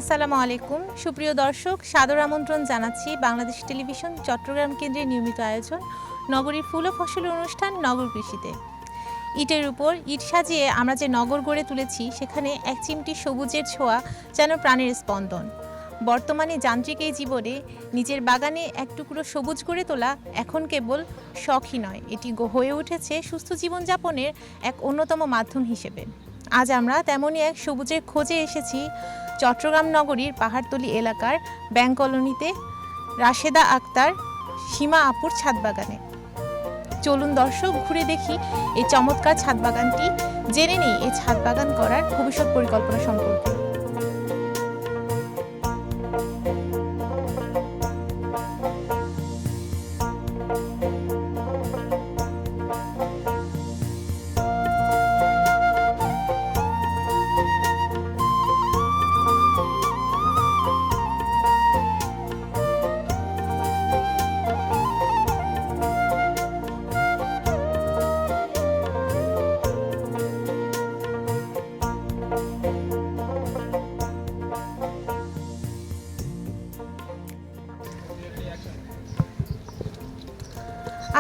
আসসালামু আলাইকুম সুপ্রিয় দর্শক, সাদর আমন্ত্রণ জানাচ্ছি বাংলাদেশ টেলিভিশন চট্টগ্রাম কেন্দ্রের নিয়মিত আয়োজন নগরীর ফুল ও ফসলের অনুষ্ঠান নগর কৃষিতে। ইটের উপর ইট সাজিয়ে আমরা যে নগর গড়ে তুলেছি সেখানে এক চিমটি সবুজের ছোঁয়া যেন প্রাণের স্পন্দন। বর্তমানে যান্ত্রিক এই জীবনে নিজের বাগানে এক টুকরো সবুজ করে তোলা এখন কেবল শখই নয়, এটি হয়ে উঠেছে সুস্থ জীবনযাপনের এক অন্যতম মাধ্যম হিসেবে। আজ আমরা তেমনই এক সবুজের খোঁজে এসেছি চট্টগ্রাম নগরীর পাহাড়তলি এলাকার ব্যাংক কলোনিতে রাশেদা আক্তার সীমা আপুর ছাদ বাগানে। চলুন দর্শক ঘুরে দেখি এই চমৎকার ছাদ বাগানটি, জেনে নিই এই ছাদ বাগান করার ভবিষ্যৎ পরিকল্পনা সম্পর্কে।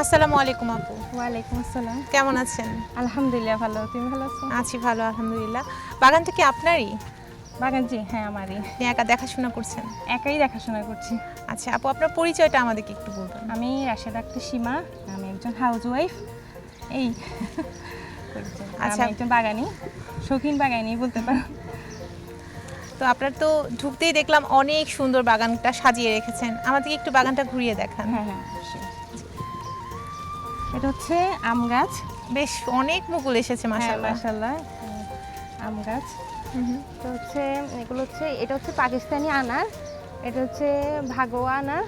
আসসালামু আলাইকুম আপু। ওয়ালাইকুম আসসালাম। কেমন আছেন? আলহামদুলিল্লাহ ভালো, তুমি ভালো আছো? আছি ভালো আলহামদুলিল্লাহ। বাগানটা কি আপনারই? বাগান জি হ্যাঁ আমারই। আপনি একা দেখাশোনা করছেন? একাই দেখাশোনা করছি। আচ্ছা আপু, আপনার পরিচয়টা আমাদেরকে একটু বলবেন। আমি রাশেদা আক্তার সীমা, আমি একজন হাউস ওয়াইফ। এই আচ্ছা। আমি একজন বাগানি, শৌখিন বাগানি বলতে পারো। তো আপনার তো ঢুকতেই দেখলাম অনেক সুন্দর বাগানটা সাজিয়ে রেখেছেন, আমাদেরকে একটু বাগানটা ঘুরিয়ে দেখান। হ্যাঁ হ্যাঁ অবশ্যই। এটা হচ্ছে আম গাছ। বেশ অনেক মুকুল এসেছে মাশাআল্লাহ। মাশাআল্লাহ আম গাছ। তো হচ্ছে এগুলো হচ্ছে, এটা হচ্ছে পাকিস্তানি আনার, এটা হচ্ছে ভাগোয়া আনার।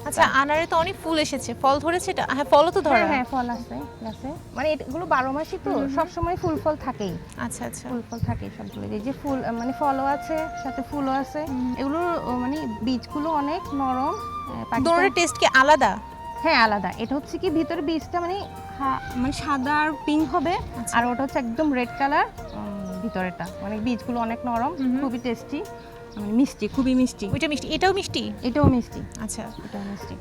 আচ্ছা, আনারে তো অনেক ফুল এসেছে, ফল ধরেছে এটা? হ্যাঁ, ফলও তো ধরে। হ্যাঁ ফল আছে গাছে, মানে এগুলো 12 মাসই তো, সব সময় ফুল ফল থাকেই। আচ্ছা আচ্ছা, ফুল ফল থাকেই সবগুলো। এই যে ফুল মানে ফলও আছে, সাথে ফুলও আছে। এগুলো মানে বীজগুলো অনেক নরম। দোনোটার টেস্ট কি আলাদা? হ্যাঁ আলাদা। এটা হচ্ছে কি ভিতরে বীজটা মানে মানে সাদা আর পিঙ্ক হবে, আর ওটা হচ্ছে একদম রেড কালার ভিতরেটা। মানে বীজগুলো অনেক নরম, খুবই টেস্টি, মানে মিষ্টি, খুবই মিষ্টি। ওইটা মিষ্টি, এটাও মিষ্টি? এটাও মিষ্টি। আচ্ছা, এটাও মিষ্টি।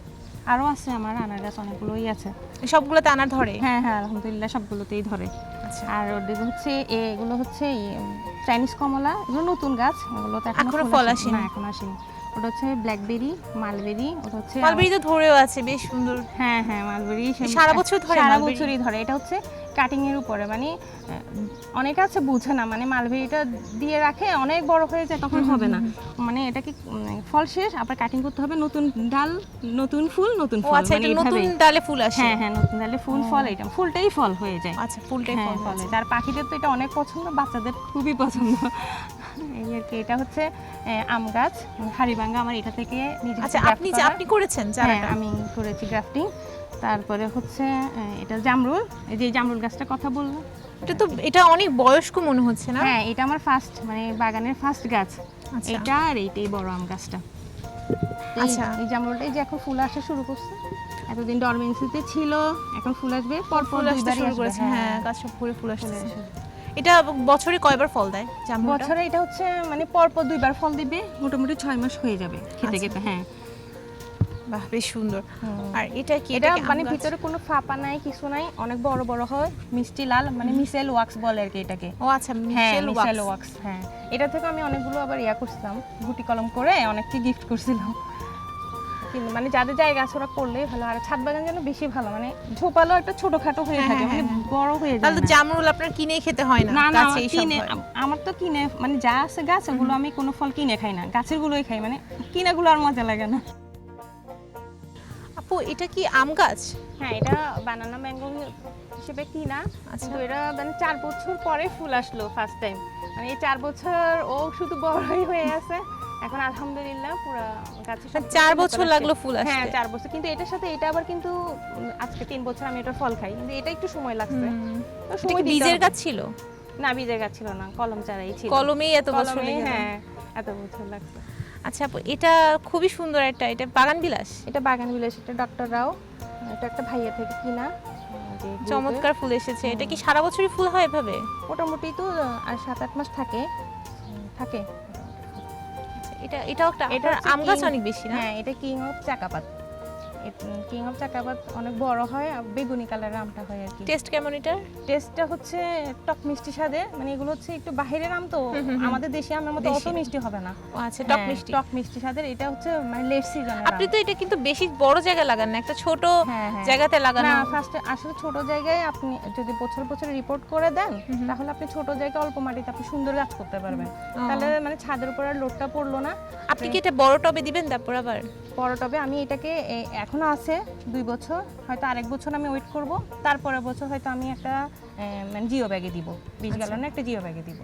আরও আছে আমার আনার গাছ, অনেকগুলোই আছে। সবগুলোতে আনার ধরে? হ্যাঁ হ্যাঁ আলহামদুলিল্লাহ সবগুলোতেই ধরে। আচ্ছা, আর ওদিকে হচ্ছে এগুলো হচ্ছে চাইনিজ কমলা, এগুলো নতুন গাছ, এগুলো তো এখনো ফল আসেনি? না এখন আসেনি। ওটা হচ্ছে ব্ল্যাকবেরি, মালবেরি। ওটা হচ্ছে মালবেরি তো ধরেও আছে, বেশ সুন্দর। হ্যাঁ হ্যাঁ মালবেরি সারা বছর ধরে? সারা বছরই ধরে। এটা হচ্ছে কাটিং এর উপরে, মানে অনেকে আছে বুঝে না, মানে মালবেরিটা দিয়ে রাখে, অনেক বড় হয়ে যায়, তখন হবে না। মানে এটা কি ফল শেষ, আবার কাটিং করতে হবে, নতুন ডাল নতুন ফুল নতুন ও ফল। আচ্ছা, মানে এটা নতুন ডালে ফুল আসে? হ্যাঁ হ্যাঁ নতুন ডালে ফুল, ফল, এটা ফুলটাই ফল হয়ে যায়। আচ্ছা, ফুলটাই ফল ফল। হয়েছে। আর পাখিদের তো এটা অনেক পছন্দ, বাচ্চাদের খুবই পছন্দ। এই আর কি। এটা হচ্ছে আম গাছ, হাড়িভাঙ্গা, আমার এটা থেকে নিজে। আচ্ছা, আপনি করেছেন? হ্যাঁ আমি করেছি গ্রাফটিং। তারপরে হচ্ছে এটা জামরুল, এই যে জামরুল গাছটার কথা বলবো। এটা অনেক বয়স্ক মনে হচ্ছে না? হ্যাঁ এটা আমার ফার্স্ট, মানে বাগানের ফার্স্ট গাছ। আচ্ছা। এটা আর এইটাই বড় আম গাছটা। আচ্ছা, এই জামরুলটাই যে এখন ফুল আসা শুরু করছে, এতদিন ডরমেন্সিতে ছিল, এখন ফুল আসবে পরপর ফুল আসতে দুইবারই শুরু আসবে। করেছে। হ্যাঁ, গাছ সব ভরে ফুল ফুল আসছে। আসবে। এটা বছরে কয়বার ফল দেয় জামরুলটা? বছরে এটা হচ্ছে মানে পরপর দুইবার ফল দিবে, মোটামুটি 6 মাস হয়ে যাবে খেতে খেতে। হ্যাঁ বাহ, বেশ সুন্দর। আর এটা কি? এটা কি আম মানে গাছ? ভিতরে কোনো ফাঁপা নাই, কিছু নাই, অনেক বড় বড় হয়, মিষ্টি লাল, মানে মিসেল ওয়াক্স বলে আর কি এটাকে। ও আচ্ছা, হ্যাঁ মিশেল মিসেল ওয়াক্স। ওয়াক্স। হ্যাঁ এটা থেকে আমি অনেকগুলো আবার করছিলাম, গুটি কলম করে অনেককে গিফট করছিলাম। কিন্তু মানে যাদের জায়গা আছে ওরা করলেই ভালো, আর ছাদ বাগান যেন বেশি ভালো, মানে ঝোপালো একটা ছোটখাটো হয়ে থাকে, মানে বড় হয়ে যায়। তাহলে তো জামরুল আপনার কিনে খেতে হয় না? না না গাছেই সব কিনে, হয়। আমার তো কিনে, মানে যা আছে গাছ ওগুলো আমি কোনো ফল কিনে খাই না, গাছের গুলোই খাই, মানে কিনাগুলো আর মজা লাগে না। আপু এটা কি আম গাছ? হ্যাঁ এটা বানানা ম্যাঙ্গো হিসেবে কিনা। আচ্ছা। কিন্তু এটা মানে 4 বছর পরে ফুল আসলো ফার্স্ট টাইম। মানে এই 4 বছর ও শুধু বড়ই হয়ে আছে, এখন আলহামদুলিল্লাহ পুরো গাছে 4 বছর লাগলো ফুল আসতে? হ্যাঁ 4 বছর। কিন্তু এটার সাথে এটা আবার কিন্তু আজকে 3 বছর আমি এটার ফল খাই, কিন্তু এটা একটু সময় লাগছে। তো এটা সময় কি দিতে বীজের হবে। গাছ ছিল? না বীজের গাছ ছিল না, কলম চারাই ছিল। কলমেই এত বছর কলমেই, লেগে গেল? হ্যাঁ এত বছর লাগছে। আচ্ছা আপু, এটা খুবই সুন্দর একটা, এটা বাগান বিলাস? এটা বাগান বিলাস, এটা ডক্টর রাও, এটা একটা ভাইয়া থেকে কিনা। চমৎকার ফুল এসেছে। এটা কি সারা বছরই ফুল হয় এভাবে? মোটামুটি তো আর 7-8 মাস থাকে থাকে। এটাও একটা এটা আপনার হচ্ছে আম গাছ king- অনেক বেশি না? হ্যাঁ, এটা কিং অফ চাকাপাত। কিং অফ চাকাপাত অনেক বড় হয় আর বেগুনি কালারের আমটা হয় আর কি। টেস্ট কেমন এটার? টেস্টটা হচ্ছে টক মিষ্টি স্বাদের, মানে এগুলো হচ্ছে একটু বাহিরের আম তো, আমাদের দেশি আমের মতো অত দেশি। মিষ্টি হবে না। ও আচ্ছা, টক হ্যাঁ, মিষ্টি। টক মিষ্টি স্বাদের। এটা হচ্ছে মানে লেট সিজনের আপনি তো এটা কিন্তু বেশি বড় জায়গায় লাগান না, একটা ছোট হ্যাঁ, হ্যাঁ। জায়গাতে লাগানো। না, ফার্স্টে আসলে ছোট জায়গায় আপনি যদি বছর বছর রিপোর্ট করে দেন, তাহলে আপনি ছোট জায়গায় অল্প মাটিতে আপনি সুন্দর গাছ করতে পারবেন। তাহলে মানে ছাদের উপর আর লোডটা পড়লো না। আপনি কি এটা বড় টবে দিবেন তারপর আবার? বড় টবে আমি এটাকে এখনো আছে 2 বছর, হয়তো আরেক বছর আমি ওয়েট করব, তারপরের বছর হয়তো আমি একটা মানে জিও ব্যাগে দিব, 20 গ্যালনের একটা জিও ব্যাগে দিব।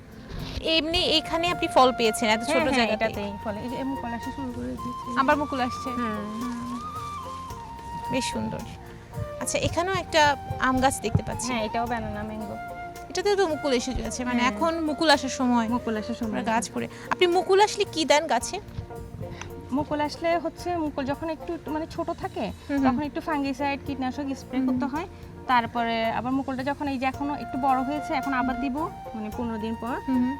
এমনি এইখানে আপনি ফল পেয়েছেন এত ছোট জায়গাতে? এটাতেই ফলে এই যে মুকুল আসা শুরু করে দিয়েছে। আবার মুকুল আসছে। হ্যাঁ, বেশ সুন্দর। আচ্ছা, এখানেও একটা আম গাছ দেখতে পাচ্ছি। হ্যাঁ, এটাও ব্যানানা ম্যাঙ্গো। এটাতেও তো মুকুল এসে গেছে, মানে হ্যাঁ। এখন মুকুল আসার সময় মুকুল আসার সময় আমরা গাছ করে। আপনি মুকুল আসলে কি দেন গাছে? মুকুল আসলে হচ্ছে মুকুল যখন একটু মানে ছোট থাকে তখন একটু ফাঙ্গিসাইড কীটনাশক স্প্রে করতে হয়। তারপরে আবার মুকুলটা যখন এই যে এখনো একটু বড় হয়েছে, এখন আবার দিব মানে 15 দিন পর।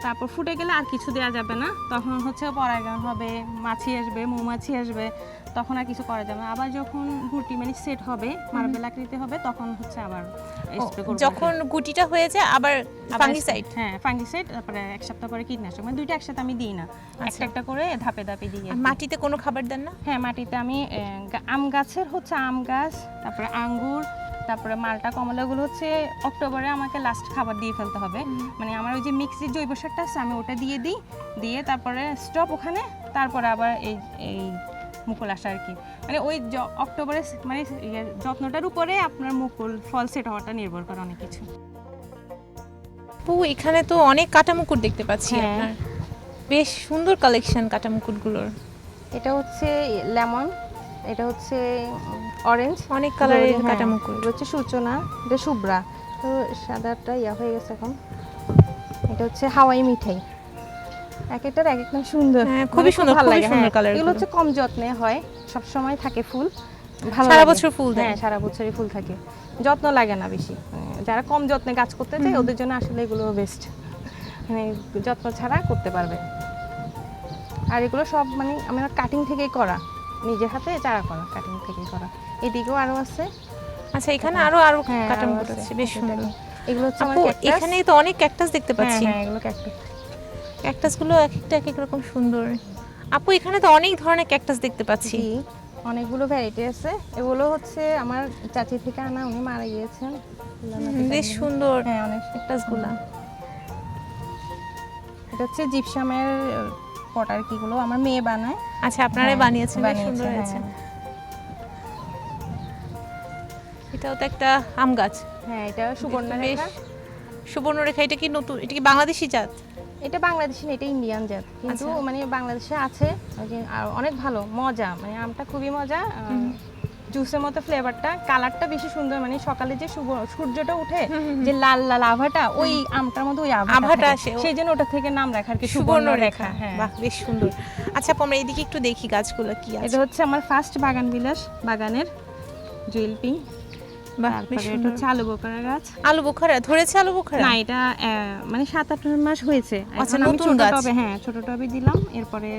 তারপর ফুটে গেলে আর কিছু দেওয়া যাবে না, তখন হচ্ছে পরাগায়ন হবে, মাছি আসবে, মৌমাছি আসবে, তখন আর কিছু করা যাবে না। আবার যখন গুটি মানে সেট হবে, মার্বেল আকৃতি হবে, তখন হচ্ছে আবার স্প্রে করব। যখন গুটিটা হয়ে যায় আবার ফাঙ্গিসাইড? হ্যাঁ, ফাঙ্গিসাইড, তারপরে এক সপ্তাহ পরে কীটনাশক, মানে দুইটা একসাথে আমি দিই না, একটা একটা করে ধাপে ধাপে দিই। আর মাটিতে কোনো খাবার দেন না? হ্যাঁ, মাটিতে আমি আম গাছের হচ্ছে আম গাছ, তারপরে আঙ্গুর, তারপরে মালটা, কমলা, এগুলো হচ্ছে অক্টোবরে আমাকে লাস্ট খাবার দিয়ে ফেলতে হবে। মানে আমার ওই যে মিক্সির জৈব সারটা আছে আমি ওটা দিয়ে দিই, দিয়ে তারপরে স্টপ ওখানে, তারপরে আবার এই এই মুকুল আসা আর কি। মানে ওই অক্টোবরে মানে যত্নটার উপরে আপনার মুকুল ফল সেট হওয়াটা নির্ভর করে অনেক কিছু। এখানে তো অনেক কাটা মুকুট দেখতে পাচ্ছি হ্যাঁ। আপনার। বেশ সুন্দর কালেকশন কাটা মুকুটগুলোর। এটা হচ্ছে লেমন, এটা হচ্ছে অরেঞ্জ, অনেক কালারের হ্যাঁ, কাটা মুকুট। এটা হচ্ছে সূচনা, এটা শুভ্রা, তো সাদাটা ইয়া হয়ে গেছে এখন। এটা হচ্ছে হাওয়াই মিঠাই, এক একটার এক এক নাম সুন্দর। হ্যাঁ, খুবই সুন্দর, ভালো খুবই লাগে। সুন্দর হ্যাঁ, কালার। এগুলো হচ্ছে কম যত্নে হয়, সব সময় থাকে ফুল, ভালো সারা লাগে। বছর ফুল দেয়? হ্যাঁ, সারা বছরই ফুল থাকে, যত্ন লাগে না বেশি। যারা কম যত্নে গাছ করতে চায় ওদের জন্য আসলে এগুলো বেস্ট, মানে যত্ন ছাড়া করতে পারবে। আর এগুলো সব মানে আমরা কাটিং থেকেই করা, নিজের হাতে চারা করা, কাটিং থেকেই করা। এদিকেও আরো আছে। আচ্ছা, এখানে আরো আরো হ্যাঁ, কাটা আরো মুকুট আছে, বেশ সুন্দর। এগুলো হচ্ছে আমার আপু, ক্যাকটাস। এখানে তো অনেক ক্যাকটাস দেখতে পাচ্ছি। হ্যাঁ, এগুলো ক্যাকটাস। ক্যাকটাসগুলো এক একটা এক এক রকম সুন্দর। আপু, এখানে তো অনেক ধরনের ক্যাকটাস দেখতে পাচ্ছি। জি, অনেকগুলো ভ্যারাইটি আছে। এগুলো হচ্ছে আমার চাচি থেকে আনা, উনি মারা গিয়েছেন। বেশ সুন্দর হ্যাঁ, অনেক। ক্যাকটাসগুলো। এটা হচ্ছে জিপসামের পটার কিগুলো আমার মেয়ে বানায়। আচ্ছা, আপনারাই হ্যাঁ, বানিয়েছেন, বেশ বানিয়েছে, সুন্দর হয়েছে। হ্যাঁ। এটাও তো একটা আম গাছ। হ্যাঁ, এটা সুবর্ণরেখা। সুবর্ণরেখা, এটা কি নতুন? এটা কি বাংলাদেশি জাত? এটা বাংলাদেশি না, এটা ইন্ডিয়ান জাত, কিন্তু আচ্ছা। মানে বাংলাদেশে আছে। ওই যে আর অনেক ভালো মজা, মানে আমটা খুবই মজা, জুসের মতো ফ্লেভারটা, কালারটা বেশি সুন্দর। মানে সকালে যে সূর্যটা উঠে যে লাল লাল আভাটা, ওই আমটার মধ্যে ওই আভাটা আভাটা আসে। সেই জন্য ওটা থেকে নাম রাখা আর কি, সুবর্ণরেখা। হ্যাঁ, বাহ, বেশ সুন্দর। আচ্ছা আপু, আমরা এদিকে একটু দেখি গাছগুলো কি আছে। এটা হচ্ছে আমার ফার্স্ট বাগান বিলাস বাগানের জুয়েল পিঙ্ক। বাহ, বেশ তারপরে এটা সুন্দর। হচ্ছে আলু বোকারা গাছ। আলু বোখারা ধরেছে? আলু বোখারা না, এটা মানে 7-8 মাস হয়েছে। আচ্ছা, এখন আমি নতুন ছোট গাছ। টবে, হ্যাঁ, ছোট টবে দিলাম, এরপরে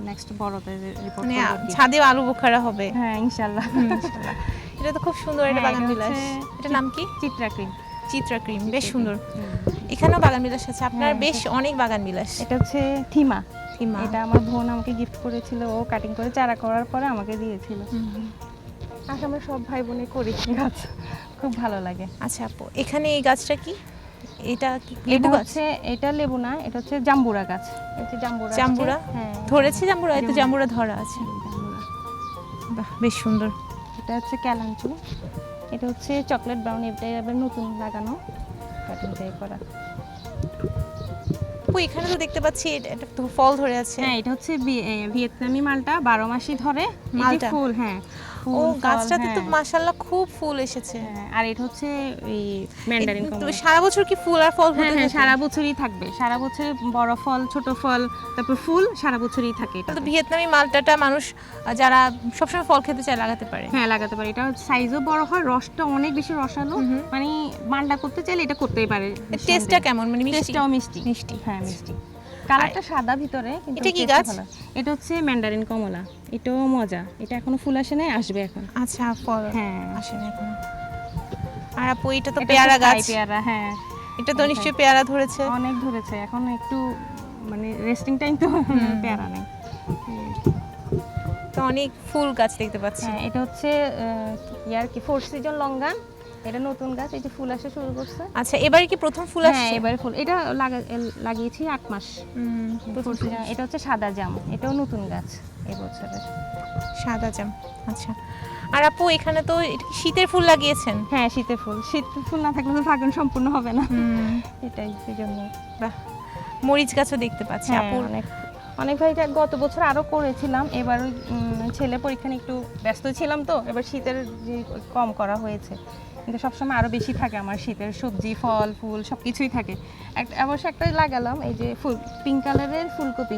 নেক্সট বড়তে রিপোর্ট মানে করব আর কি। ছাদেও আলু বোখারা হবে। হ্যাঁ, ইনশাআল্লাহ। ইনশাআল্লাহ। এটা তো খুব সুন্দর একটা হ্যাঁ, বাগান এটা বিলাস। হচ্ছে এটার নাম কি? চিত্রা ক্রিম। চিত্রা ক্রিম, বেশ সুন্দর। এখানেও বাগান বিলাস আছে আপনার? হ্যাঁ, বেশ অনেক বাগান বিলাস। এটা হচ্ছে থিমা। থিমা। এটা আমার বোন আমাকে গিফট করেছিল, ও কাটিং করে চারা করার পরে আমাকে দিয়েছিল। আর আমরা সব ভাই বোনে করি গাছ, খুব ভালো লাগে। আচ্ছা আপু, এখানে এই গাছটা কি? এটা কি এটা লেবু গাছ? হচ্ছে, এটা লেবু না, এটা হচ্ছে জাম্বুরা গাছ। এই যে জাম্বুরা আসছে। জাম্বুরা? হ্যাঁ, ধরেছে জাম্বুরা? এই তো জাম্বুরা ধরা আছে। জাম্বুরা। বাহ, বেশ সুন্দর। এটা হচ্ছে ক্যালাঞ্চু। এটা হচ্ছে চকলেট ব্রাউন, এটা এবার নতুন লাগানো, কাটিং থেকে করা। আপু, এখানে তো দেখতে পাচ্ছি এটা তো ফল ধরে আছে। হ্যাঁ, এটা হচ্ছে ভিয়েতনামি মালটা, 12 মাসই ধরে। এই যে মালটা? ফুল, হ্যাঁ, ও, ফুল, ফল, গাছটাতে তো হ্যাঁ। মাশাআল্লাহ খুব ফুল এসেছে। হ্যাঁ, আর এটা হচ্ছে এই ম্যান্ডারিন তো কমলা। সারা বছর কি ফুল আর ফল হ্যাঁ, হতে হ্যাঁ, থাকে? সারা বছরই থাকবে, সারা বছর বড় ফল, ছোট ফল, তারপর ফুল সারা বছরই থাকে এটা। তো ভিয়েতনামি মালটাটা মানুষ যারা সবসময় ফল খেতে চায় লাগাতে পারে। হ্যাঁ, লাগাতে পারে। এটা সাইজও বড় হয়, রসটা অনেক বেশি রসালো, মানে মালটা করতে চাইলে এটা করতেই পারে। টেস্টটা কেমন? মানে মিষ্টি? টেস্টটাও মিষ্টি। মিষ্টি। হ্যাঁ, মিষ্টি। কালারটা সাদা ভিতরে, কিন্তু এটা কি taste গাছ? ভালো। এটা হচ্ছে ম্যান্ডারিন কমলা, এটাও মজা, এটা এখনো ফুল আসে নাই, আসবে এখন। আচ্ছা, ফল হ্যাঁ। আসে না এখনো। আর আপু এটা তো এটা পেয়ারা হচ্ছে থাই গাছ, পেয়ারা, হ্যাঁ এটা তো নিশ্চয়ই পেয়ারা ধরেছে। অনেক ধরেছে, এখন একটু মানে রেস্টিং টাইম তো, পেয়ারা নেই। তো অনেক ফুল গাছ দেখতে পাচ্ছি। হ্যাঁ, এটা হচ্ছে ইয়ার কি 4 সিজন লঙ্গান, এটা নতুন গাছ, এই যে ফুল আসা শুরু করছে। আচ্ছা, এবারে কি প্রথম ফুল আসছে? হ্যাঁ, এবারে ফুল, এটা লাগিয়েছি 8 মাস। প্রথম 4 সিজন। এটা হচ্ছে সাদা জাম, এটাও নতুন গাছ এই বছরের। সাদা জাম। আচ্ছা, আর আপু এখানে তো এটা কি শীতের ফুল লাগিয়েছেন? হ্যাঁ, শীতের ফুল, শীতের ফুল না থাকলে তো ফাগুন সম্পূর্ণ হবে না, এটাই সেজন্য। বাহ, মরিচ গাছও দেখতে পাচ্ছি হ্যাঁ, আপু। অনেক ভাই, এটা গত বছর আরো করেছিলাম, এবার ছেলে পরীক্ষা নিয়ে একটু ব্যস্ত ছিলাম, তো এবার শীতের যে কম করা হয়েছে, কিন্তু সবসময় আরো বেশি থাকে আমার শীতের সবজি, ফল, ফুল সবকিছুই থাকে। অবশ্য একটা লাগালাম, এই যে ফুল, পিঙ্ক কালারের ফুলকপি।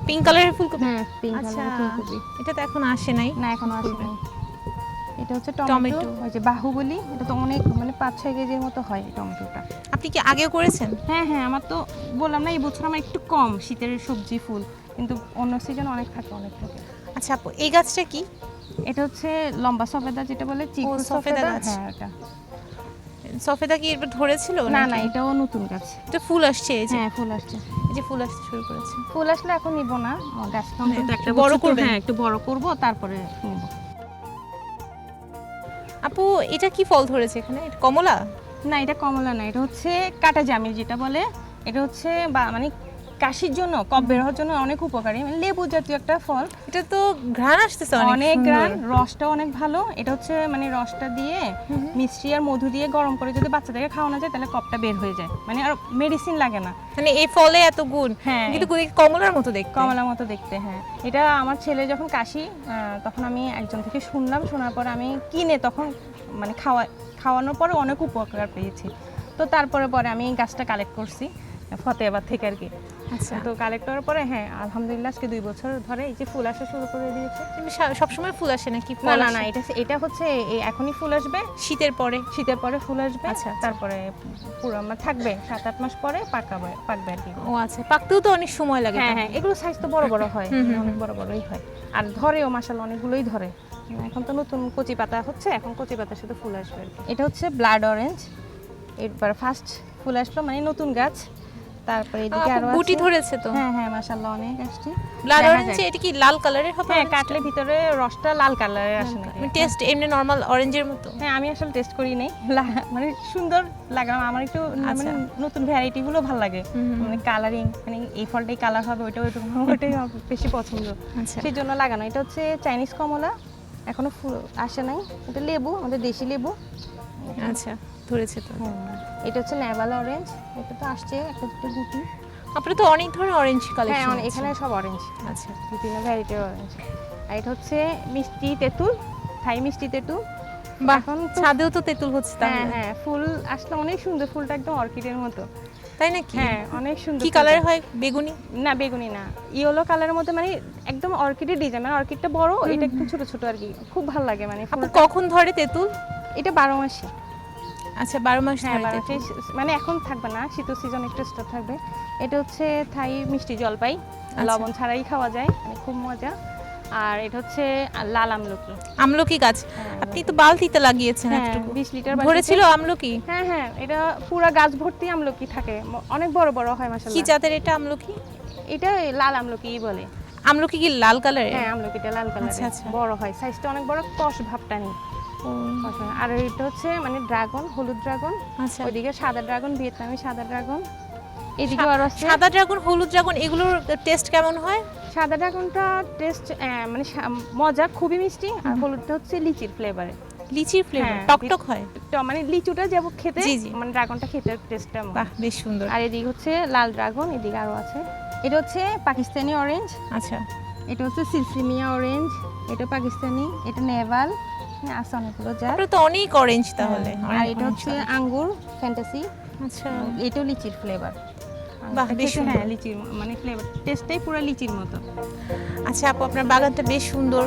পিঙ্ক কালারের ফুলকপি? হ্যাঁ, পিঙ্ক আচ্ছা, কালারের ফুলকপি। এটা তো এখন আসে নাই। না, এখনো আসে নাই। এটা হচ্ছে টমেটো। টমেটো, ওই যে বাহুবলি, এটা তো অনেক মানে 5-6 কেজির মতো হয় এই টমেটোটা। আপনি কি আগেও করেছেন? হ্যাঁ হ্যাঁ, আমার তো বললাম না, এই বছর আমার একটু কম শীতের সবজি ফুল, কিন্তু অন্য সিজন অনেক থাকে, অনেক থাকে। আচ্ছা আপু, এই গাছটা কি? এটা হচ্ছে লম্বা সফেদা, যেটা বলে চিকু সফেদা সফেদা গাছ। হ্যাঁ, এটা। সফেদা কি এবার ধরেছিল? না নাকি? না, এটাও নতুন গাছ। এটা ফুল আসছে, এই যে হ্যাঁ, ফুল আসছে। এই যে ফুল আসতে শুরু করেছে। ফুল আসলে এখন নিব না, গাছটা মানে অন্তত একটা বড় বড় করবেন? হ্যাঁ, একটু বড় করব, তারপরে নিব। আপু এটা কি ফল ধরেছে এখানে? এটা কমলা? না, এটা কমলা না, এটা হচ্ছে কাটা জামি যেটা বলে। এটা হচ্ছে মানে কাশির জন্য, কফ বের হওয়ার জন্য অনেক উপকারী, মানে লেবু জাতীয় একটা ফল। এটা তো ঘ্রাণ আসতেছে অনেক সুন্দর। গ্রান, রসটা অনেক ভালো। এটা হচ্ছে মানে রসটা দিয়ে মিষ্টি আর মধু দিয়ে গরম করে যদি বাচ্চাদেরকে খাওয়ানো যায়, তাহলে কফটা বের হয়ে যায়, মানে আর মেডিসিন লাগে না। মানে এই ফলে এত গুণ, হ্যাঁ, কিন্তু কমলার মতো দেখতে। কমলার মতো দেখতে, হ্যাঁ। এটা আমার ছেলে যখন কাশি, তখন আমি একজন থেকে শুনলাম, শোনার পর আমি কিনে তখন মানে খাওয়ানোর পরে অনেক উপকার পেয়েছি। তো তারপরে আমি গাছটা কালেক্ট করছি ফতেহাবাদ থেকে আর কি। আচ্ছা, তো কালেক্ট করার পরে হ্যাঁ, আলহামদুলিল্লাহ আজকে 2 বছর ধরে এই যে ফুল আসা শুরু করে দিয়েছে। সবসময় ফুল আসে নাকি? না ফল না আসে? না, এটা হচ্ছে এখনই ফুল আসবে, শীতের পরে। শীতের পরে ফুল আসবে। আচ্ছা, আচ্ছা। তারপরে পুরো আমার থাকবে 7-8 মাস পরে পাকবে আর কি। ও আচ্ছা, পাকতেও তো অনেক সময় লাগে। হ্যাঁ হ্যাঁ, এগুলো সাইজ তো বড় বড় হয়, হুম, হুম, অনেক বড় বড়ই হয়, আর ধরেও মাশাআল্লাহ অনেকগুলোই ধরে। এখন তো নতুন কচি পাতা হচ্ছে, এখন কচি পাতার সাথে ফুল আসবে আর কি। এটা হচ্ছে ব্লাড অরেঞ্জ, এবার ফার্স্ট ফুল আসলো, মানে নতুন গাছ। তারপরে এদিকে আরো গুটি আছে। ধরেছে তো। হ্যাঁ হ্যাঁ, মাশাআল্লাহ অনেক আসছে। ব্লাড দেখা অরেঞ্জ, যায়। এটা কি লাল কালারের হবে? হ্যাঁ, কাটলে ভিতরে রসটা লাল কালারের আসে নাকি? টেস্ট এমনি নরমাল অরেঞ্জের মতো? হ্যাঁ, আমি আসলে টেস্ট করি নাই, মানে সুন্দর লাগলাম আমার একটু, মানে নতুন ভ্যারাইটি গুলো ভালো লাগে, মানে কালারিং, মানে এই ফলটাই কালার হবে, ওইটাই আমার বেশি পছন্দ, আচ্ছা, সেই জন্য লাগানো। এটা হচ্ছে চাইনিজ কমলা, এখনো ফুল আসে নাই। এটা লেবু, আমাদের দেশি লেবু। আচ্ছা, ধরেছে তো। এটা হচ্ছে নেভাল অরেঞ্জ, এটা তো আসছে একটা দুটো গুটি। আপনার তো অনেক ধরনের অরেঞ্জ হ্যাঁ, কালেকশন। এখানে সব অরেঞ্জ, আচ্ছা, বিভিন্ন ভ্যারাইটির অরেঞ্জ। আর এটা হচ্ছে মিষ্টি তেঁতুল, থাই মিষ্টি তেঁতুল। বাহ, এখন তো ছাদেও তো তেঁতুল হচ্ছে হ্যাঁ তাহলে। হ্যাঁ, ফুল আসলে অনেক সুন্দর, ফুলটা একদম অর্কিডের মতো। তাই নাকি? হ্যাঁ, অনেক সুন্দর। কি কালারের হয়? বেগুনি? না, বেগুনি না, ইয়েলো কালারের মধ্যে, মানে একদম অর্কিডের ডিজাইন, মানে অর্কিডটা বড়, এটা একটু ছোট ছোট আর কি, খুব ভালো লাগে। মানে আপু ফুলটা- কখন ধরে তেঁতুল? এটা 12 মাসি। আচ্ছা, 12 মাস হ্যাঁ, ধরে 12 তেঁতুল। মাসি, মানে এখন থাকবে না, শীত সিজন একটু স্টক থাকবে। এটা হচ্ছে থাই মিষ্টি জলপাই, লবণ ছাড়াই খাওয়া যায়, মানে খুব মজা। আর এটা হচ্ছে লাল আমলকি। আমলকি গাছ? আপনি তো বালতিতে লাগিয়েছেন হ্যাঁ, এতটুকু। 20 লিটার ধরেছিল আমলকি? হ্যাঁ হ্যাঁ, এটা পুরো গাছ ভর্তি আমলকি থাকে, অনেক বড় বড় হয় কি মাশাআল্লাহ। জাতের এটা আমলকি? এটা লাল আমলকি বলে। আমলকি কি লাল কালারের? হ্যাঁ, আমলকিটা লাল আচ্ছা, কালারের, আচ্ছা। বড় হয়, সাইজটা অনেক বড়, কষ ভাবটা নেই। ও, আর এটা হচ্ছে মানে ড্রাগন, হলুদ ড্রাগন। আচ্ছা। ওইদিকে সাদা ড্রাগন, ভিয়েতনামি সাদা ড্রাগন। এদিকে আরো আছে সাদা ড্রাগন, হলুদ ড্রাগন, এগুলোর টেস্ট কেমন হয়? সাদা ড্রাগনটা টেস্ট মানে মজা, খুবই মিষ্টি। আর হলুদটা হচ্ছে লিচির ফ্লেভারে, লিচির ফ্লেভার, হ্যাঁ, টকটক হয়। মানে লিচুটা যেমন খেতে, জি, জি। মানে ড্রাগনটা খেতে টেস্টটা। বাহ, বেশ সুন্দর। আর এদিকে হচ্ছে লাল ড্রাগন, এদিকে আরো আছে। এটা হচ্ছে পাকিস্তানি অরেঞ্জ, আচ্ছা, এটা হচ্ছে সিলসিমিয়া অরেঞ্জ, এটা পাকিস্তানি, এটা নেভাল, আছে অনেকগুলো জাত। আপনার তো অনেক অরেঞ্জ তাহলে। আর এটা হচ্ছে আঙ্গুর ফ্যান্টাসি, আচ্ছা, এটাও লিচির ফ্লেভার। বাহ, বেশ সুন্দর। হ্যাঁ, লিচির মানে ফ্লেভার, টেস্টটাই পুরো লিচির মতো। আচ্ছা আপু, আপনার বাগানটা বেশ সুন্দর,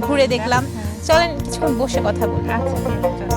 ঘুরে দেখলাম। চলেন কিছুক্ষণ বসে কথা বলি। আচ্ছা, ঠিক আছে, চলো।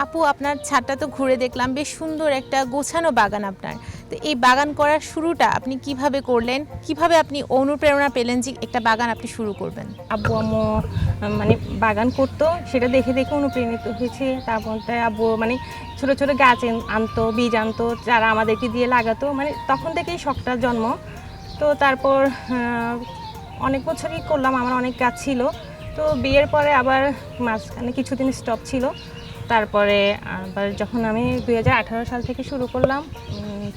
আপু, আপনার ছাদটা তো ঘুরে দেখলাম, বেশ সুন্দর একটা গোছানো বাগান আপনার। তো এই বাগান করার শুরুটা আপনি কিভাবে করলেন, কিভাবে আপনি অনুপ্রেরণা পেলেন যে একটা বাগান আপনি শুরু করবেন? আব্বু আম্মু মানে বাগান করতো, সেটা দেখে দেখে অনুপ্রাণিত হয়েছে। তারপরে আব্বু মানে ছোট ছোট গাছ আনতো, বীজ আনতো, যারা আমাদেরকে দিয়ে লাগাতো, মানে তখন থেকেই শখটার জন্ম। তো তারপর অনেক বছরই করলাম, আমার অনেক গাছ ছিল। তো বিয়ের পরে আবার মাঝখানে কিছুদিন স্টপ ছিল। তারপরে আবার যখন আমি 2018 সাল থেকে শুরু করলাম,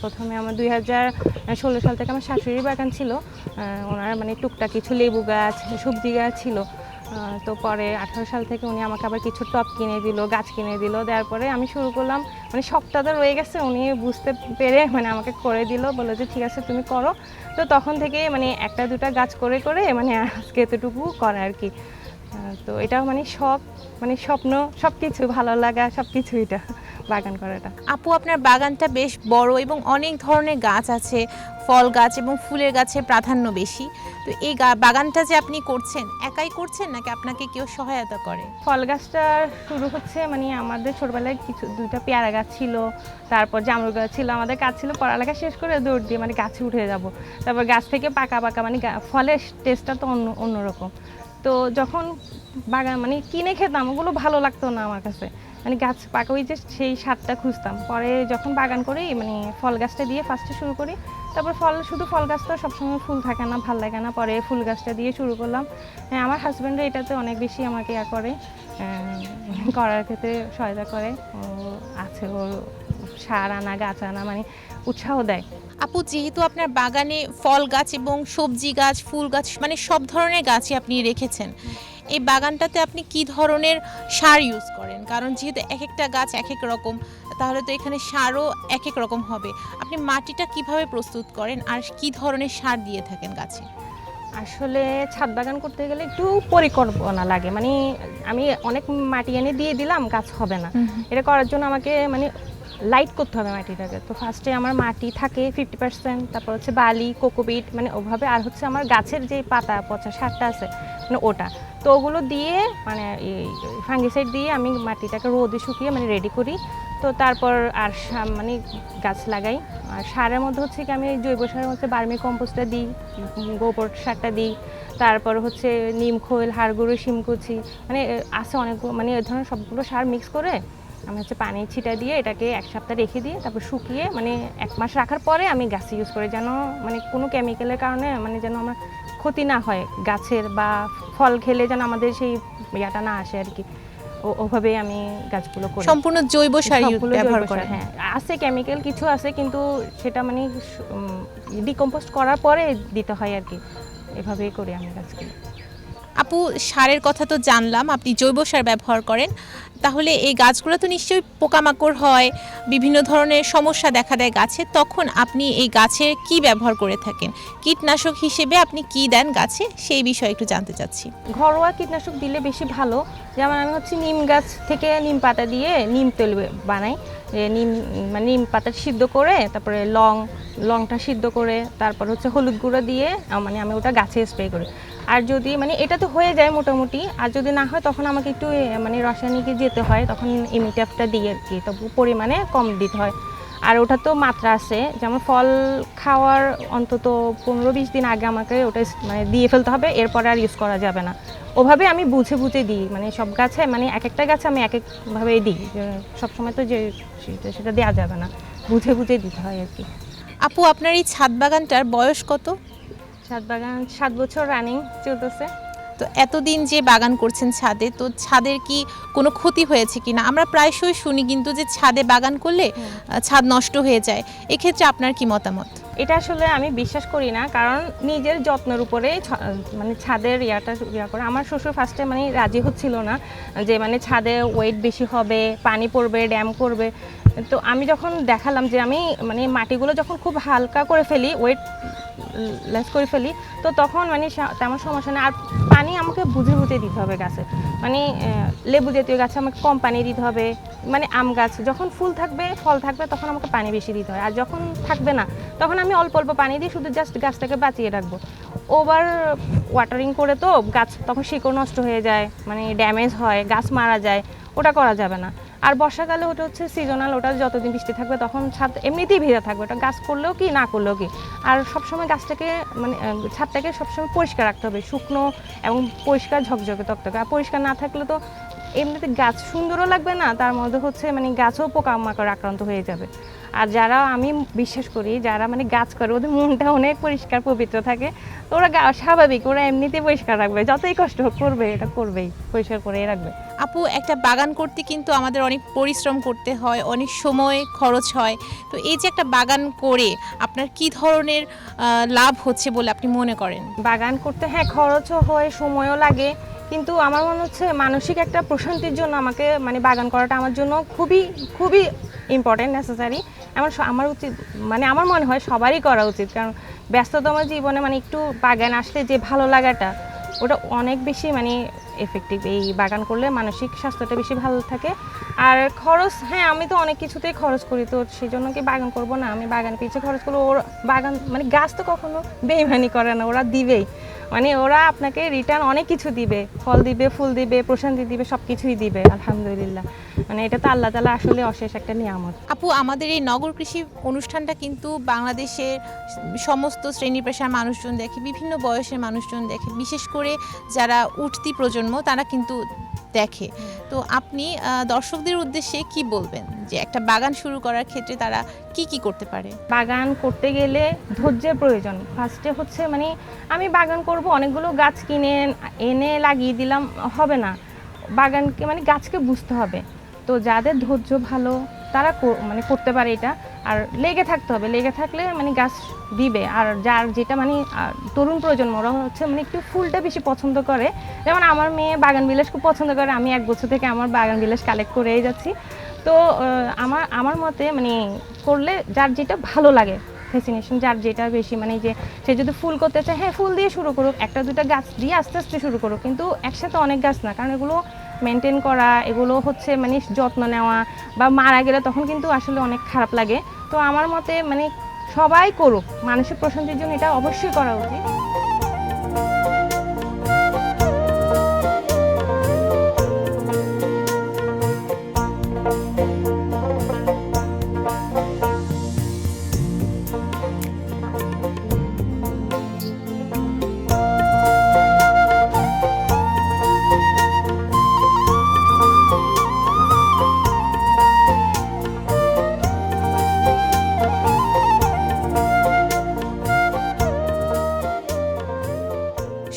প্রথমে আমার 2016 সাল থেকে আমার শাশুড়ির বাগান ছিল। ওনার মানে টুকটাক কিছু লেবু গাছ, সবজি গাছ ছিল। তো পরে 18 সাল থেকে উনি আমাকে আবার কিছু টব কিনে দিল, গাছ কিনে দিল। দেওয়ার পরে আমি শুরু করলাম, মানে শখটা তো রয়ে গেছে, উনি বুঝতে পেরে মানে আমাকে করে দিল, বললো যে ঠিক আছে তুমি করো। তো তখন থেকে মানে একটা দুটা গাছ করে করে মানে আজকে এতটুকু করা আর কি। তো এটা মানে শখ, মানে স্বপ্ন, সব কিছু ভালো লাগা, সব কিছু এটা বাগান করাটা। আপু, আপনার বাগানটা বেশ বড় এবং অনেক ধরনের গাছ আছে, ফল গাছ এবং ফুলের গাছের প্রাধান্য বেশি। তো এই বাগানটা যে আপনি করছেন, একাই করছেন নাকি আপনাকে কেউ সহায়তা করে? ফল গাছটা শুরু হচ্ছে মানে আমাদের ছোটবেলায় কিছু দুইটা পেয়ারা গাছ ছিল, তারপর জামরুল গাছ ছিল। আমাদের কাজ ছিল পড়ালেখা শেষ করে দৌড় দিয়ে মানে গাছে উঠে যাব। তারপর গাছ থেকে পাকা পাকা মানে ফলের টেস্টটা তো অন্যরকম। তো যখন বাগান মানে কিনে খেতাম, ওগুলো ভালো লাগতো না আমার কাছে, মানে গাছ পাকা ওই যে সেই স্বাদটা খুঁজতাম। পরে যখন বাগান করি মানে ফল গাছটা দিয়ে ফার্স্টে শুরু করি, তারপর শুধু ফল গাছ তো সবসময় ফুল থাকে না, ভাল লাগে না, পরে ফুল গাছটা দিয়ে শুরু করলাম। হ্যাঁ, আমার হাজব্যান্ডও এটাতে অনেক বেশি আমাকে করে, করার ক্ষেত্রে সহায়তা করে। ও আছে, ওর সার আনা, গাছ আনা মানে উৎসাহ দেয়। আপু, যেহেতু আপনার বাগানে ফল গাছ এবং সবজি গাছ, ফুল গাছ মানে সব ধরনের গাছই আপনি রেখেছেন, এই বাগানটাতে আপনি কি ধরনের সার ইউজ করেন? কারণ যেহেতু এক একটা গাছ এক এক রকম, তাহলে তো এখানে সারও এক এক রকম হবে। আপনি মাটিটা কিভাবে প্রস্তুত করেন আর কি ধরনের সার দিয়ে থাকেন গাছে? আসলে ছাদ বাগান করতে গেলে একটু পরিকল্পনা লাগে, মানে আমি অনেক মাটি এনে দিয়ে দিলাম, গাছ হবে না। এটা করার জন্য আমাকে মানে লাইট করতে হবে মাটিটাকে। তো ফার্স্টে আমার মাটি থাকে 50%, তারপর হচ্ছে বালি, কোকোপিট মানে ওভাবে, আর হচ্ছে আমার গাছের যে পাতা পচা সারটা আছে মানে ওটা। তো ওগুলো দিয়ে মানে ফাঙ্গিসাইড দিয়ে আমি মাটিটাকে রোদে শুকিয়ে মানে রেডি করি। তো তারপর আর মানে গাছ লাগাই। আর সারের মধ্যে হচ্ছে কি আমি জৈব সারের হচ্ছে বার্মি কম্পোস্টটা দিই, গোবর সারটা দিই, তারপর হচ্ছে নিম খৈল, হাড় গুঁড়ো, শিমকুচি, মানে আছে অনেক, মানে এই ধরনের সবগুলো সার মিক্স করে আমি হচ্ছে পানি ছিটা দিয়ে এটাকে 1 সপ্তাহ রেখে দিয়ে তারপর শুকিয়ে মানে 1 মাস রাখার পরে আমি গাছে ইউজ করি, যেন মানে কোনো কেমিক্যালের কারণে মানে যেন আমার ক্ষতি না হয় গাছের, বা ফল খেলে যেন আমাদের সেই ইয়াটা না আসে আর কি। ওভাবে আমি গাছগুলো করি। সম্পূর্ণ জৈব সার ব্যবহার জৈব করেন? সার, হ্যাঁ আছে, কেমিক্যাল কিছু আছে কিন্তু সেটা মানে ডিকম্পোস্ট করার পরে দিতে হয় আর কি। এভাবেই করি আমি গাছগুলো। আপু, সারের কথা তো জানলাম, আপনি জৈব সার ব্যবহার করেন, তাহলে এই গাছগুলো তো নিশ্চয়ই পোকামাকড় হয়, বিভিন্ন ধরনের সমস্যা দেখা দেয় গাছে, তখন আপনি এই গাছে কি ব্যবহার করে থাকেন? কীটনাশক হিসেবে আপনি কি দেন গাছে, সেই বিষয়ে একটু জানতে চাচ্ছি। ঘরোয়া কীটনাশক দিলে বেশি ভালো। যেমন আমি হচ্ছে নিম গাছ থেকে নিম পাতা দিয়ে নিম তেল বানাই। নিম মানে নিম পাতা সিদ্ধ করে তারপরে লংটা সিদ্ধ করে তারপর হচ্ছে হলুদ গুঁড়ো দিয়ে মানে আমি ওটা গাছে স্প্রে করি। আর যদি মানে এটা তো হয়ে যায় মোটামুটি, আর যদি না হয় তখন আমাকে একটু মানে রাসায়নিকে যেতে হয়, তখন ইমিটাফটা দিই আর কি, তবু পরিমাণে কম দিতে হয়। আর ওটা তো মাত্রা আছে, যেমন ফল খাওয়ার অন্তত 15-20 দিন আগে আমাকে ওটা মানে দিয়ে ফেলতে হবে, এরপরে আর ইউজ করা যাবে না। ওভাবে আমি বুঝে বুঝে দিই, মানে সব গাছে মানে এক একটা গাছে আমি এক একভাবে দিই, সবসময় তো যে সেটা দেওয়া যাবে না, বুঝে বুঝে দিতে হয় আর কি। আপু, আপনার এই ছাদ বাগানটার বয়স কত? ছাদ বাগান 7 বছর রানিং চলতেছে। তো এতদিন যে বাগান করছেন ছাদে, তো ছাদের কি কোনো ক্ষতি হয়েছে কিনা? আমরা প্রায়শই শুনি কিন্তু যে ছাদে বাগান করলে ছাদ নষ্ট হয়ে যায়, এক্ষেত্রে আপনার কি মতামত? এটা আসলে আমি বিশ্বাস করি না, কারণ নিজের যত্নের উপরে মানে ছাদের ইয়া করে। আমার শ্বশুর ফার্স্টে মানে রাজি হচ্ছিল না যে মানে ছাদে ওয়েট বেশি হবে, পানি পড়বে, ড্যাম করবে। তো আমি যখন দেখালাম যে আমি মানে মাটিগুলো যখন খুব হালকা করে ফেলি, ওয়েট লেস করে ফেলি, তো তখন মানে তেমন সমস্যা নেই। আর পানি আমাকে বুঝে বুঝে দিতে হবে গাছে, মানে লেবু জাতীয় গাছে আমাকে কম পানি দিতে হবে। মানে আম গাছ যখন ফুল থাকবে, ফল থাকবে, তখন আমাকে পানি বেশি দিতে হয়। আর যখন থাকবে না, তখন আমি অল্প অল্প পানি দিয়ে শুধু জাস্ট গাছটাকে বাঁচিয়ে রাখবো। ওভার ওয়াটারিং করে তো গাছ তখন শিকড় নষ্ট হয়ে যায়, মানে ড্যামেজ হয়, গাছ মারা যায়, ওটা করা যাবে না। আর বর্ষাকালে ওটা হচ্ছে সিজনাল, ওটা যতদিন বৃষ্টি থাকবে তখন ছাদ এমনিতেই ভেজা থাকবে, ওটা গাছ করলেও কি না করলেও কি। আর সবসময় গাছটাকে মানে ছাদটাকে সবসময় পরিষ্কার রাখতে হবে, শুকনো এবং পরিষ্কার ঝকঝকে তকতকে। আর পরিষ্কার না থাকলে তো এমনিতে গাছ সুন্দরও লাগবে না, তার মধ্যে হচ্ছে মানে গাছও পোকামাকড় আক্রান্ত হয়ে যাবে। আর যারা আমি বিশ্বাস করি যারা মানে গাছ করে ওদের মনটা অনেক পরিষ্কার পবিত্র থাকে, তো ওরা স্বাভাবিক, ওরা এমনিতেই পরিষ্কার রাখবে, যতই কষ্ট হোক করবে, এটা করবেই, পরিষ্কার করেই রাখবে। আপু, একটা বাগান করতে কিন্তু আমাদের অনেক পরিশ্রম করতে হয়, অনেক সময় খরচ হয়। তো এই যে একটা বাগান করে আপনার কি ধরনের লাভ হচ্ছে বলে আপনি মনে করেন? বাগান করতে হ্যাঁ খরচও হয়, সময়ও লাগে, কিন্তু আমার মনে হচ্ছে মানসিক একটা প্রশান্তির জন্য আমাকে মানে বাগান করাটা আমার জন্য খুবই খুবই ইম্পর্টেন্ট, নেসেসারি। আমার উচিত, মানে আমার মনে হয় সবারই করা উচিত, কারণ ব্যস্ততম জীবনে মানে একটু বাগান আসলে যে ভালো লাগাটা ওটা অনেক বেশি মানে এফেক্টিভ। এই বাগান করলে মানসিক স্বাস্থ্যটা বেশি ভালো থাকে। আর খরচ, হ্যাঁ আমি তো অনেক কিছুতেই খরচ করি, তো সেই জন্য কি বাগান করব না? আমি বাগান পিছিয়ে খরচ করবো। ওর বাগান মানে গাছ তো কখনো বেইমানি করে না, ওরা দিবেই, মানে ওরা আপনাকে রিটার্ন অনেক কিছু দিবে, ফল দিবে, ফুল দিবে, প্রশান্তি দিবে, সব কিছুই দিবে আলহামদুলিল্লাহ। মানে এটা তো আল্লাহ তাআলা আসলে অশেষ একটা নিয়ামত। আপু, আমাদের এই নগর কৃষি অনুষ্ঠানটা কিন্তু বাংলাদেশের সমস্ত শ্রেণী পেশার মানুষজন দেখে, বিভিন্ন বয়সের মানুষজন দেখে, বিশেষ করে যারা উঠতি প্রজন্ম তারা কিন্তু দেখে। তো আপনি দর্শকদের উদ্দেশ্যে কি বলবেন যে একটা বাগান শুরু করার ক্ষেত্রে তারা কি কি করতে পারে? বাগান করতে গেলে ধৈর্যের প্রয়োজন। ফার্স্টে হচ্ছে মানে আমি বাগান করব, অনেকগুলো গাছ কিনে এনে লাগিয়ে দিলাম হবে না, বাগানকে মানে গাছকে বুঝতে হবে। তো যাদের ধৈর্য ভালো তারা মানে করতে পারে এটা, আর লেগে থাকতে হবে, লেগে থাকলে মানে গাছ দিবে। আর যার যেটা মানে তরুণ প্রজন্ম ওরা হচ্ছে মানে একটু ফুলটা বেশি পছন্দ করে, যেমন আমার মেয়ে বাগান বিলাস খুব পছন্দ করে, আমি 1 বছর থেকে আমার বাগান বিলাস কালেক্ট করেই যাচ্ছি। তো আমার মতে মানে করলে যার যেটা ভালো লাগে, ফ্যাসিনেশন যার যেটা বেশি, মানে যে সে যদি ফুল করতে চায় হ্যাঁ ফুল দিয়ে শুরু করুক, 1টা 2টা গাছ দিয়ে আস্তে আস্তে শুরু করুক, কিন্তু একসাথে অনেক গাছ না, কারণ এগুলো মেনটেন করা, এগুলো হচ্ছে মানে যত্ন নেওয়া, বা মারা গেলে তখন কিন্তু আসলে অনেক খারাপ লাগে। তো আমার মতে মানে সবাই করুক, মানসিক প্রশান্তির জন্য এটা অবশ্যই করা উচিত।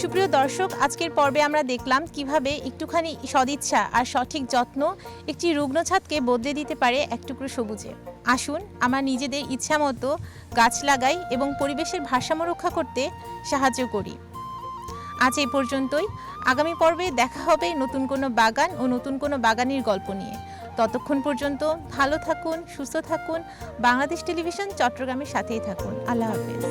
সুপ্রিয় দর্শক, আজকের পর্বে আমরা দেখলাম কিভাবে একটুখানি সদিচ্ছা আর সঠিক যত্ন একটি রুগ্ন ছাদকে বদলে দিতে পারে এক টুকরো সবুজে। আসুন আমরা নিজেদের ইচ্ছা মতো গাছ লাগাই এবং পরিবেশের ভারসাম্য রক্ষা করতে সাহায্য করি। আজ এই পর্যন্তই। আগামী পর্বে দেখা হবে নতুন কোনো বাগান ও নতুন কোনো বাগানের গল্প নিয়ে। ততক্ষণ পর্যন্ত ভালো থাকুন, সুস্থ থাকুন, বাংলাদেশ টেলিভিশন চট্টগ্রামের সাথেই থাকুন। আল্লাহ হাফেজ।